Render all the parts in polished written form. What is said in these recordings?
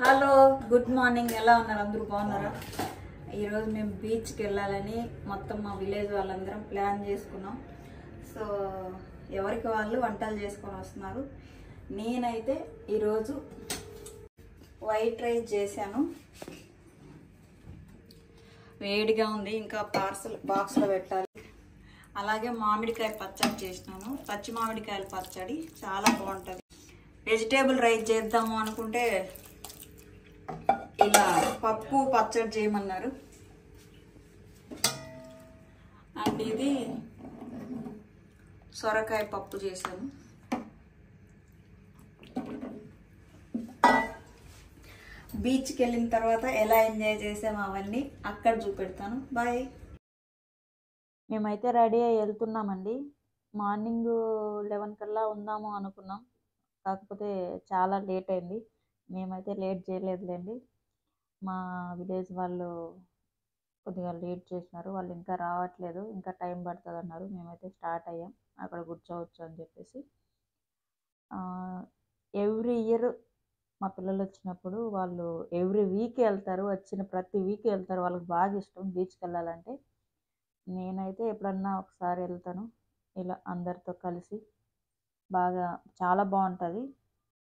Hello good morning. ఎలా ఉన్నారు? అందరూ బాగున్నారా? ఈరోజు మేము బీచ్కి వెళ్ళాలని మొత్తం మా విలేజ్ వాళ్ళందరం ప్లాన్ చేసుకున్నాం. సో ఎవరికి వాళ్ళు వంటలు చేసుకొని వస్తున్నారు. నేనైతే ఈరోజు వైట్ రైస్ చేశాను, వేడిగా ఉంది, ఇంకా పార్సల్ బాక్స్లో పెట్టాలి. అలాగే మామిడికాయ పచ్చడి చేసినాను, పచ్చి మామిడికాయల పచ్చడి చాలా బాగుంటుంది. వెజిటేబుల్ రైస్ చేద్దాము అనుకుంటే ఇలా పప్పు పచ్చడి చేయమన్నారు. అండ్ ఇది సొరకాయ పప్పు చేశాను. బీచ్కి వెళ్ళిన తర్వాత ఎలా ఎంజాయ్ చేసాము అవన్నీ అక్కడ చూపెడతాను. బాయ్. మేమైతే రెడీ అయ్యి వెళ్తున్నామండి. మార్నింగ్ 11 కల్లా ఉందాము అనుకున్నాం, కాకపోతే చాలా లేట్ అయింది. మేమైతే లేట్ చేయలేదులేండి, మా విలేజ్ వాళ్ళు కొద్దిగా లేట్ చేసినారు. వాళ్ళు ఇంకా రావట్లేదు, ఇంకా టైం పడుతుంది అన్నారు. మేమైతే స్టార్ట్ అయ్యాం, అక్కడ కూర్చోవచ్చు అని చెప్పేసి. ఎవ్రీ ఇయర్ మా పిల్లలు వచ్చినప్పుడు వాళ్ళు ఎవ్రీ వీక్ వెళ్తారు, వచ్చిన ప్రతి వీక్ వెళ్తారు. వాళ్ళకి బాగా ఇష్టం బీచ్కి వెళ్ళాలంటే. నేనైతే ఎప్పుడన్నా ఒకసారి వెళ్తాను ఇలా అందరితో కలిసి. బాగా చాలా బాగుంటుంది.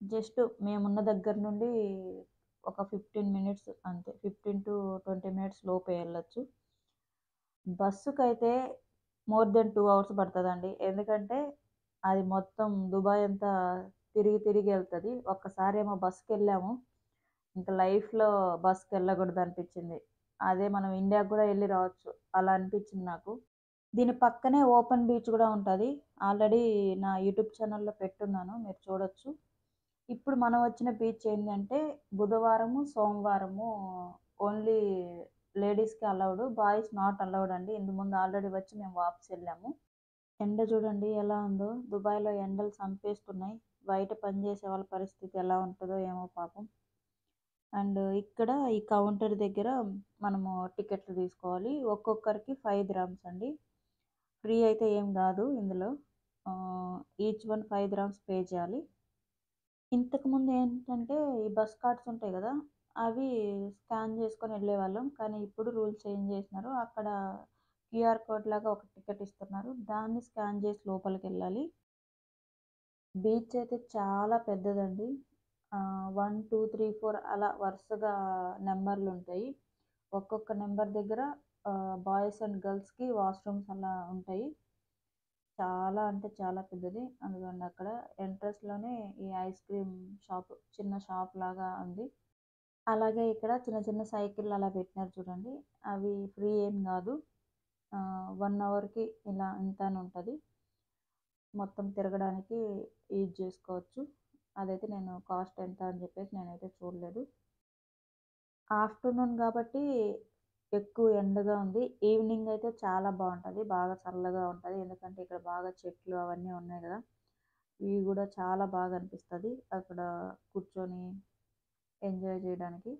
జస్ట్ మేమున్న దగ్గర నుండి ఒక 15 మినిట్స్ అంతే, 15 to 20 మినిట్స్ లోపే వెళ్ళొచ్చు. బస్సుకైతే మోర్ దెన్ 2 అవర్స్ పడుతుందండి, ఎందుకంటే అది మొత్తం దుబాయ్ అంతా తిరిగి తిరిగి వెళ్తుంది. ఒక్కసారి ఏమో బస్కి వెళ్ళాము, ఇంకా లైఫ్లో బస్కి వెళ్ళకూడదు అనిపించింది. అదే మనం ఇండియాకి కూడా వెళ్ళి రావచ్చు అలా అనిపించింది నాకు. దీని పక్కనే ఓపెన్ బీచ్ కూడా ఉంటుంది. ఆల్రెడీ నా యూట్యూబ్ ఛానల్లో పెట్టున్నాను, మీరు చూడొచ్చు. ఇప్పుడు మనం వచ్చిన బీచ్ ఏంటంటే బుధవారము సోమవారము ఓన్లీ లేడీస్కి అలౌడ్, బాయ్స్ నాట్ అలౌడ్ అండి. ఇందు ముందు ఆల్రెడీ వచ్చి మేము వాపస్ వెళ్ళాము. ఎండ చూడండి ఎలా ఉందో, దుబాయ్లో ఎండలు చంపేస్తున్నాయి. బయట పనిచేసే వాళ్ళ పరిస్థితి ఎలా ఉంటుందో ఏమో పాపం. అండ్ ఇక్కడ ఈ కౌంటర్ దగ్గర మనము టికెట్లు తీసుకోవాలి. ఒక్కొక్కరికి 5 dirhams అండి. ఫ్రీ అయితే ఏం కాదు ఇందులో. ఈచ్ వన్ 5 dirhams పే చేయాలి. ఇంతకుముందు ఏంటంటే ఈ బస్ కార్డ్స్ ఉంటాయి కదా, అవి స్కాన్ చేసుకొని వెళ్ళేవాళ్ళం. కానీ ఇప్పుడు రూల్స్ చేంజ్ చేసినారు. అక్కడ క్యూఆర్ కోడ్ లాగా ఒక టికెట్ ఇస్తున్నారు, దాన్ని స్కాన్ చేసి లోపలికి వెళ్ళాలి. బీచ్ అయితే చాలా పెద్దదండి. 1, 2, 3, 4 అలా వరుసగా నెంబర్లు ఉంటాయి. ఒక్కొక్క నెంబర్ దగ్గర బాయ్స్ అండ్ గర్ల్స్కి వాష్రూమ్స్ అలా ఉంటాయి. చాలా అంటే చాలా పెద్దది. అందుకని అక్కడ ఎంట్రన్స్లోనే ఈ ఐస్ క్రీమ్ షాప్, చిన్న షాప్ లాగా ఉంది. అలాగే ఇక్కడ చిన్న చిన్న సైకిల్ అలా పెట్టినారు చూడండి, అవి ఫ్రీ ఏం కాదు. 1 అవర్కి ఇలా ఇంత అని ఉంటుంది. మొత్తం తిరగడానికి యూజ్ చేసుకోవచ్చు. అదైతే నేను కాస్ట్ ఎంత అని చెప్పేసి నేనైతే చూడలేదు. ఆఫ్టర్నూన్ కాబట్టి ఎక్కువ ఎండగా ఉంది. ఈవినింగ్ అయితే చాలా బాగుంటుంది, బాగా చల్లగా ఉంటుంది. ఎందుకంటే ఇక్కడ బాగా చెట్లు అవన్నీ ఉన్నాయి కదా, ఇవి కూడా చాలా బాగా అనిపిస్తుంది అక్కడ కూర్చొని ఎంజాయ్ చేయడానికి.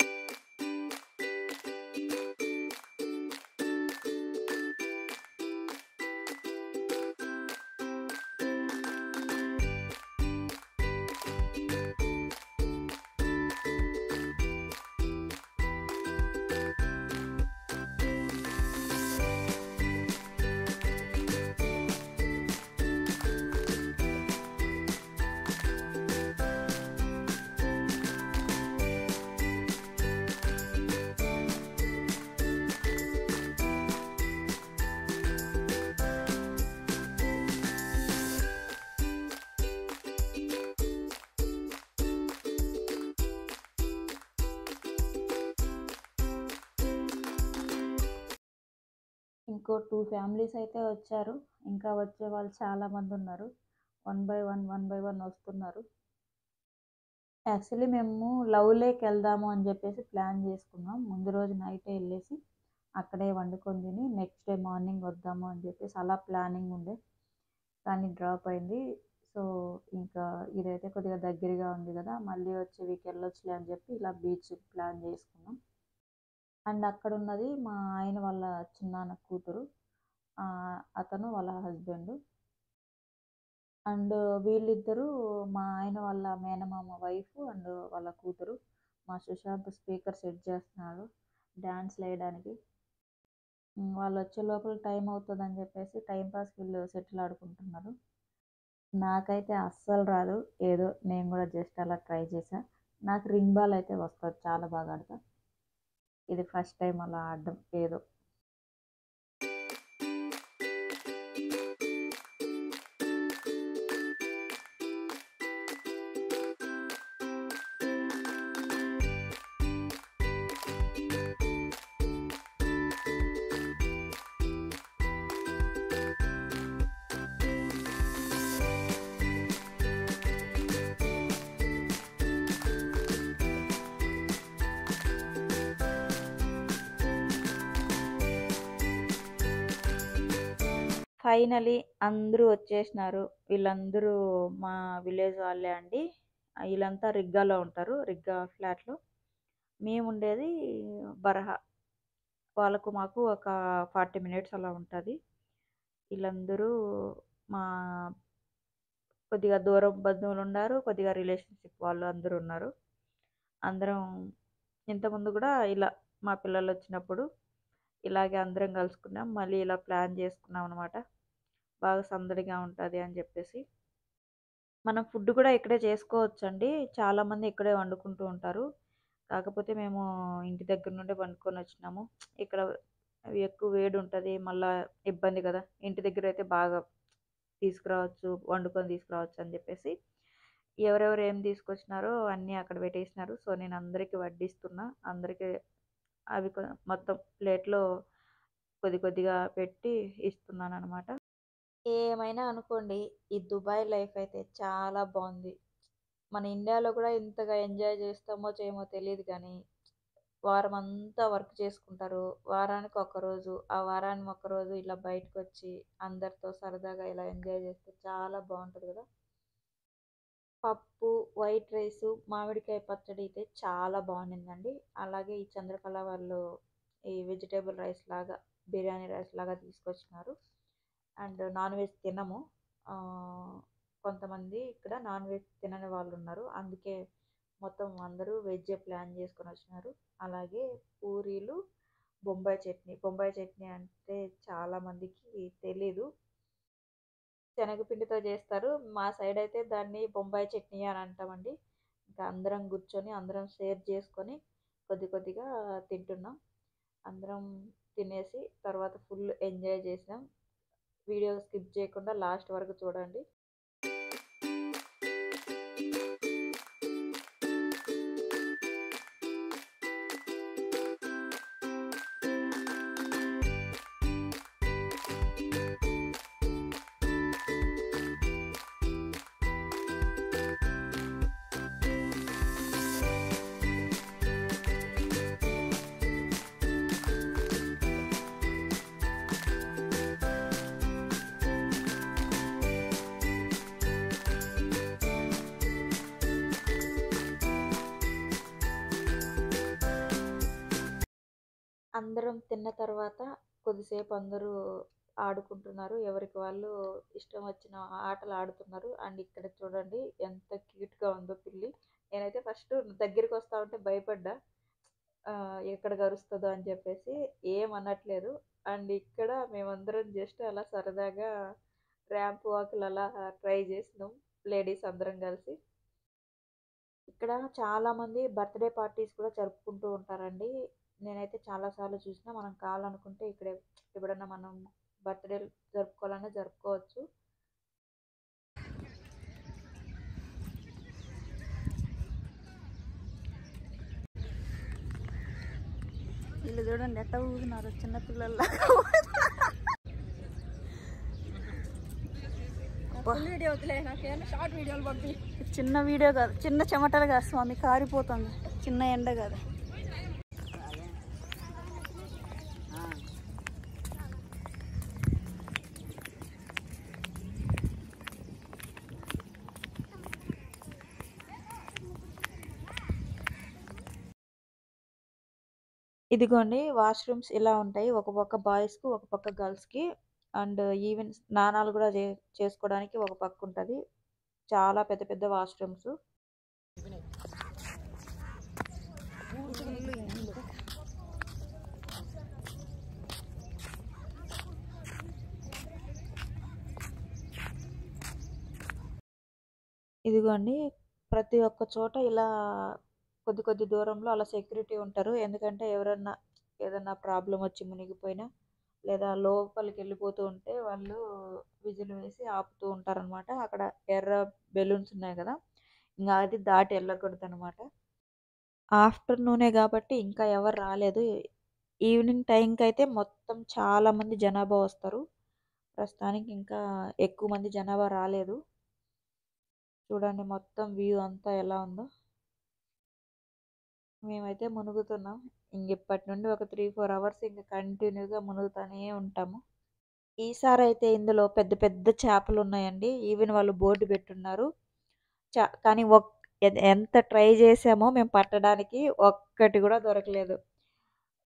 ఇంకో 2 ఫ్యామిలీస్ అయితే వచ్చారు, ఇంకా వచ్చే వాళ్ళు చాలామంది ఉన్నారు. 1 by 1 వస్తున్నారు. యాక్చువల్లీ మేము లవ్ లేక్ వెళ్దాము అని చెప్పేసి ప్లాన్ చేసుకున్నాం. ముందు రోజు నైటే వెళ్ళేసి అక్కడే వండుకొని తిని నెక్స్ట్ డే మార్నింగ్ వద్దాము అని చెప్పేసి అలా ప్లానింగ్ ఉండే, కానీ డ్రాప్ అయింది. సో ఇంకా ఇదైతే కొద్దిగా దగ్గరగా ఉంది కదా, మళ్ళీ వచ్చే వీక్ వెళ్ళొచ్చులే అని చెప్పి ఇలా బీచ్ ప్లాన్ చేసుకున్నాం. అండ్ అక్కడ ఉన్నది మా ఆయన వాళ్ళ చిన్నాన్న కూతురు, అతను వాళ్ళ హస్బెండ్. అండ్ వీళ్ళిద్దరూ మా ఆయన వాళ్ళ మేనమామ వైఫ్ అండ్ వాళ్ళ కూతురు. మా సుశాంత్ స్పీకర్ సెట్ చేస్తున్నాడు డ్యాన్స్లు వేయడానికి. వాళ్ళు వచ్చే లోపల టైం అవుతుందని చెప్పేసి టైంపాస్కి వీళ్ళు సెటిల్ ఆడుకుంటున్నారు. నాకైతే అస్సలు రాదు. ఏదో నేను కూడా జస్ట్ అలా ట్రై చేశా. నాకు రింగ్ బాల్ అయితే వస్తుంది, చాలా బాగా ఆడతా. ఇది ఫస్ట్ టైం అలా ఆడడం ఏదో. ఫైనలీ అందరూ వచ్చేసినారు. వీళ్ళందరూ మా విలేజ్ వాళ్ళే అండి. వీళ్ళంతా రిగ్గాలో ఉంటారు, రిగ్గా ఫ్లాట్లో. మేము ఉండేది బరహా. వాళ్ళకు మాకు ఒక 40 మినిట్స్ అలా ఉంటుంది. వీళ్ళందరూ మా కొద్దిగా దూరం బంధువులు ఉన్నారు, కొద్దిగా రిలేషన్షిప్ వాళ్ళు అందరూ ఉన్నారు. అందరం ఇంతకుముందు కూడా ఇలా మా పిల్లలు వచ్చినప్పుడు ఇలాగే అందరం కలుసుకున్నాం. మళ్ళీ ఇలా ప్లాన్ చేసుకున్నాం అనమాట. బాగా సందడిగా ఉంటుంది అని చెప్పేసి. మనం ఫుడ్ కూడా ఇక్కడే చేసుకోవచ్చండి. చాలామంది ఇక్కడే వండుకుంటూ ఉంటారు. కాకపోతే మేము ఇంటి దగ్గర నుండి వండుకొని వచ్చినాము. ఇక్కడ ఎక్కువ వేడి ఉంటుంది, మళ్ళీ ఇబ్బంది కదా. ఇంటి దగ్గర అయితే బాగా తీసుకురావచ్చు, వండుకొని తీసుకురావచ్చు అని చెప్పేసి ఎవరెవరు ఏం తీసుకొచ్చినారో అన్నీ అక్కడ పెట్టేసినారు. సో నేను అందరికీ వడ్డిస్తున్నా. అందరికీ అవి మొత్తం ప్లేట్లో కొద్ది కొద్దిగా పెట్టి ఇస్తున్నాను అనమాట. ఏమైనా అనుకోండి, ఈ దుబాయ్ లైఫ్ అయితే చాలా బాగుంది. మన ఇండియాలో కూడా ఇంతగా ఎంజాయ్ చేస్తామో చేయమో తెలియదు కానీ వారం అంతా వర్క్ చేసుకుంటారు. వారానికి ఒక్కరోజు, ఆ వారానికి ఒక్కరోజు ఇలా బయటకు వచ్చి అందరితో సరదాగా ఇలా ఎంజాయ్ చేస్తే చాలా బాగుంటుంది కదా. పప్పు, వైట్ రైసు, మామిడికాయ పచ్చడి అయితే చాలా బాగుండిందండి. అలాగే ఈ చంద్రకళ వాళ్ళు ఈ వెజిటేబుల్ రైస్ లాగా, బిర్యానీ రైస్ లాగా తీసుకొచ్చినారు. అండ్ నాన్ వెజ్ తినము. కొంతమంది ఇక్కడ నాన్ వెజ్ తినని వాళ్ళు ఉన్నారు. అందుకే మొత్తం అందరూ వెజ్జే ప్లాన్ చేసుకొని వచ్చినారు. అలాగే పూరీలు, బొంబాయి చట్నీ. బొంబాయి చట్నీ అంటే చాలామందికి తెలీదు. శనగపిండితో చేస్తారు. మా సైడ్ అయితే దాన్ని బొంబాయి చట్నీ అని అంటామండి. ఇంకా అందరం కూర్చొని అందరం షేర్ చేసుకొని కొద్ది కొద్దిగా తింటున్నాం. అందరం తినేసి తర్వాత ఫుల్ ఎంజాయ్ చేసినాం. వీడియో స్కిప్ చేయకుండా లాస్ట్ వరకు చూడండి. అందరం తిన్న తర్వాత కొద్దిసేపు అందరూ ఆడుకుంటున్నారు. ఎవరికి వాళ్ళు ఇష్టం వచ్చిన ఆటలు ఆడుతున్నారు. అండ్ ఇక్కడ చూడండి ఎంత క్యూట్గా ఉందో పిల్లి. నేనైతే ఫస్ట్ దగ్గరికి వస్తా ఉంటే భయపడ్డా, ఎక్కడ కరుస్తుందో అని చెప్పేసి. ఏమనట్లేదు. అండ్ ఇక్కడ మేమందరం జస్ట్ అలా సరదాగా ర్యాంప్ వాకులు అలా ట్రై చేసినాం, లేడీస్ అందరం కలిసి. ఇక్కడ చాలామంది బర్త్డే పార్టీస్ కూడా జరుపుకుంటూ ఉంటారండి. నేనైతే చాలాసార్లు చూసిన. మనం కావాలనుకుంటే ఇక్కడే ఎప్పుడన్నా మనం బర్త్డే జరుపుకోవాలన్నా జరుపుకోవచ్చు. వీళ్ళు చూడండి ఎట్లా ఊగుతున్నారు చిన్నపిల్లల్లా. చిన్న వీడియో కాదు, చిన్న చెమటలు కాదు స్వామి, కారిపోతుంది. చిన్న ఎండ కాదు. ఇదిగోండి వాష్రూమ్స్ ఇలా ఉంటాయి. ఒక పక్క బాయ్స్కి, ఒక పక్క గర్ల్స్కి. అండ్ ఈవెన్ స్నానాలు కూడా చేసుకోవడానికి ఒక పక్క ఉంటుంది. చాలా పెద్ద పెద్ద వాష్రూమ్స్. ఇదిగోండి ప్రతి ఒక్క చోట ఇలా కొద్ది కొద్ది దూరంలో అలా సెక్యూరిటీ ఉంటారు. ఎందుకంటే ఎవరన్నా ఏదన్నా ప్రాబ్లమ్ వచ్చి మునిగిపోయినా, లేదా లోపలికెళ్ళిపోతూ ఉంటే వాళ్ళు విజిల్ వేసి ఆపుతూ ఉంటారనమాట. అక్కడ ఎర్ర బెలూన్స్ ఉన్నాయి గదా! ఇంగ అది దాటి ఎళ్ళకూడదనమాట. ఆఫ్టర్‌నూనే గాబట్టి ఇంకా ఎవరు రాలేదు. ఈవినింగ్ టైంకయితే మొత్తం చాలా మంది జనాభా వస్తారు. ప్రస్తుతానికి ఇంకా ఎక్కువ మంది జనాభా రాలేదు. చూడండి మొత్తం వ్యూ అంతా ఎలా ఉందో. మేమైతే మునుగుతున్నాం. ఇంగిప్పటి నుండి ఒక 3, 4 అవర్స్ ఇంక కంటిన్యూగా మునుగుతానే ఉంటాము. ఈసారైతే ఇందులో పెద్ద పెద్ద చేపలున్నాయండి. ఈవెన్ వాళ్ళు బోర్డ్ పెట్టున్నారు. కానీ ఎంత ట్రై చేసామో మేము పట్టడానికి ఒక్కటి గూడా దొరకలేదు.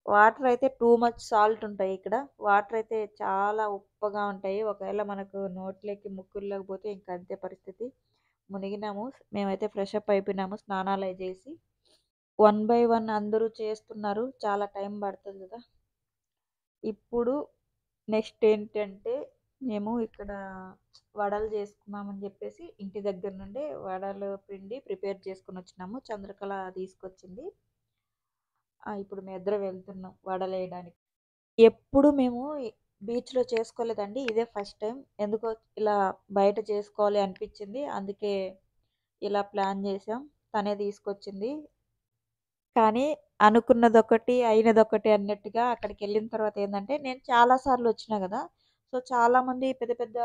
వాటర్ అయితే టూ మచ్ సాల్ట్ ఉంటాయి ఇక్కడ. వాటర్ అయితే చాలా ఉప్పగా ఉంటాయి. ఒకవేళ మనకు నోట్లోకి, ముక్కుల్లోకి పోతే ఇంక అంతే పరిస్థితి. మునిగినాము. మేమైతే ఫ్రెష్ అప్ అయిపోయినాము స్నానాలయి చేసి. వన్ బై వన్ అందరూ చేస్తున్నారు. చాలా టైం పడతది గదా! ఇప్పుడు నెక్స్ట్ ఏంటంటే మేము ఇక్కడ వడలు చేసుకుందామని చెప్పేసి ఇంటి దగ్గర నుండి వడలు పిండి ప్రిపేర్ చేసుకొనొచ్చినాము. చంద్రకళ తీసుకొచ్చింది. ఇప్పుడు మేమిద్దరం వెళ్తున్నాం వడలేయడానికి. ఎప్పుడు మేము బీచ్‌లో చేసుకోలేదండి. ఇదే ఫస్ట్ టైం. ఎందుకో ఇలా బయట చేసుకోవాలి అనిపిచ్చింది. అందుకే ఇలా ప్లాన్ చేసాం. తనే తీసుకొచ్చింది. కానీ అనుకున్నదొకటి, అయినదొకటి అన్నట్టుగా అక్కడికెళ్ళిన తర్వాత ఏందంటే, నేను చాలా సార్లు వచ్చినా గదా! సో, చాలామంది పెద్ద పెద్ద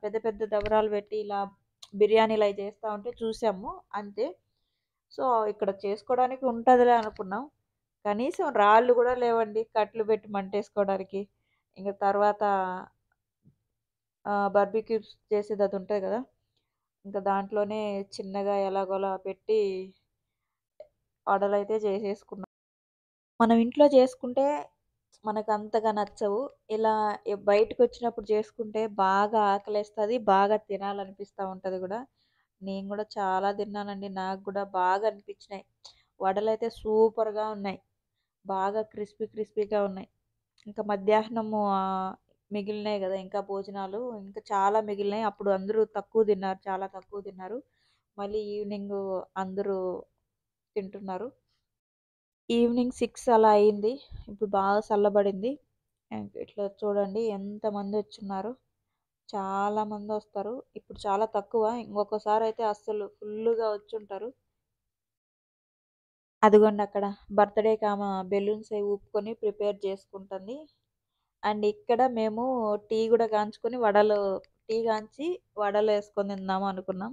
పెద్ద పెద్ద దబరాలు పెట్టి ఇలా బిర్యానీలయి చేస్తా ఉంటే చూసాము అంతే. సో, ఇక్కడ చేసుకోవడానికి ఉంటదిలే అనుకున్నాం. కనీసం రాళ్ళు గూడా లేవండి కట్లు పెట్టి మంటేసుకోవడానికి. ఇంక తర్వాత బార్బిక్యూస్ చేసేది ఉంటది గదా! ఇంక దాంట్లోనే చిన్నగా ఎలాగోలా పెట్టి వడలైతే చేసేసుకున్నాం. మనం ఇంట్లో చేసుకుంటే మనకంతగా నచ్చవు. ఇలా బయటకొచ్చినప్పుడు చేసుకుంటే బాగా ఆకలేస్తది. బాగా తినాలనిపిస్తా ఉంటది గూడా. నేను గూడా చాలా తిన్నానండి. నాకు గూడా బాగా అనిపించినాయి. వడలైతే సూపర్‌గా ఉన్నాయి. బాగా క్రిస్పీగా ఉన్నాయి. ఇంకా మధ్యాహ్నము మిగిలినాయి గదా! ఇంకా భోజనాలు ఇంకా చాలా మిగిలినాయి. అప్పుడు అందరూ తక్కువ తిన్నారు. చాలా తక్కువ తిన్నారు. మళ్ళీ ఈవినింగు అందరూ తింటున్నారు. ఈవినింగ్ 6 అలా అయింది. ఇప్పుడు బాగా చల్లబడింది. ఇట్లా చూడండి ఎంతమందొచ్చున్నారో. చాలా మందొస్తారు. ఇప్పుడు చాలా తక్కువ. ఇంకొకసారయితే అస్సలు ఫుల్లుగా వచ్చుంటారు. అదిగోండి అక్కడ బర్త్‌డేకామ బెలూన్స్ అయి ఊపుకొని ప్రిపేర్ చేసుకుంటుంది. అండ్ ఇక్కడ మేము టీ గూడా కాంచుకొని టీ కాంచి వడలేసుకొని తిందాము అనుకున్నాం.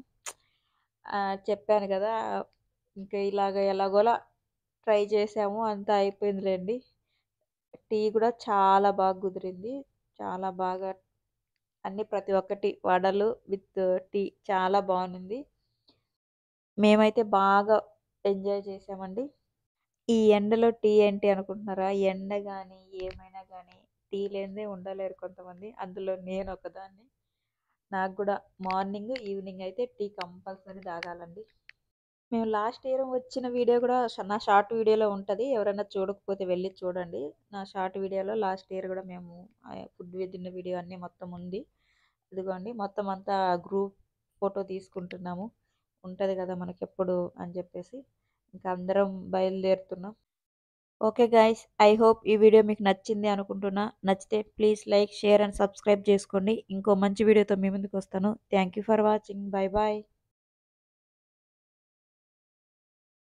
చెప్పాను గదా! ఇంకా ఇలాగ ఎలాగోలా ట్రై చేసాము. అంతా అయిపోయిందిలెండి. టీ గూడా చాలా బాగా కుదిరింది. చాలా బాగా అన్నీ ప్రతి ఒక్కటి వడలు విత్ టీ చాలా బావునింది. మేమైతే బాగా ఎంజాయ్ చేసామండి. ఈ ఎండలో టీ ఏంటి అనుకుంటున్నారా? ఎండ గాని, ఏమైనా గాని టీ లేనిదే ఉండలేరు కొంతమంది. అందులో నేనొకదాన్ని. నాకు గూడా మార్నింగ్, ఈవినింగ్ అయితే టీ కంపల్సరీ తాగాలండి. మేము లాస్ట్ ఇయర్ వచ్చిన వీడియో గూడా నా షార్ట్ వీడియోలో ఉంటది. ఎవరైనా చూడకపోతే వెళ్లి చూడండి. నా షార్ట్ వీడియోలో లాస్ట్ ఇయర్ గూడా మేము ఫుడ్ తిన్న వీడియో అన్నీ మొత్తం ఉంది. ఇదిగోండి మొత్తం అంతా గ్రూప్ ఫోటో తీసుకుంటున్నాము. ఉంటది గదా! మనకెప్పుడు అని జెప్పేసి. ఇంక అందరం బయలుదేరుతున్నాం. Okay guys. ఐ హోప్ ఈ వీడియో మీకు నచ్చింది అనుకుంటున్నా. నచ్చితే please like, share and subscribe చేసుకోండి. ఇంకో మంచి వీడియోతో మీ ముందుకొస్తాను. Thank you for watching. Bye by.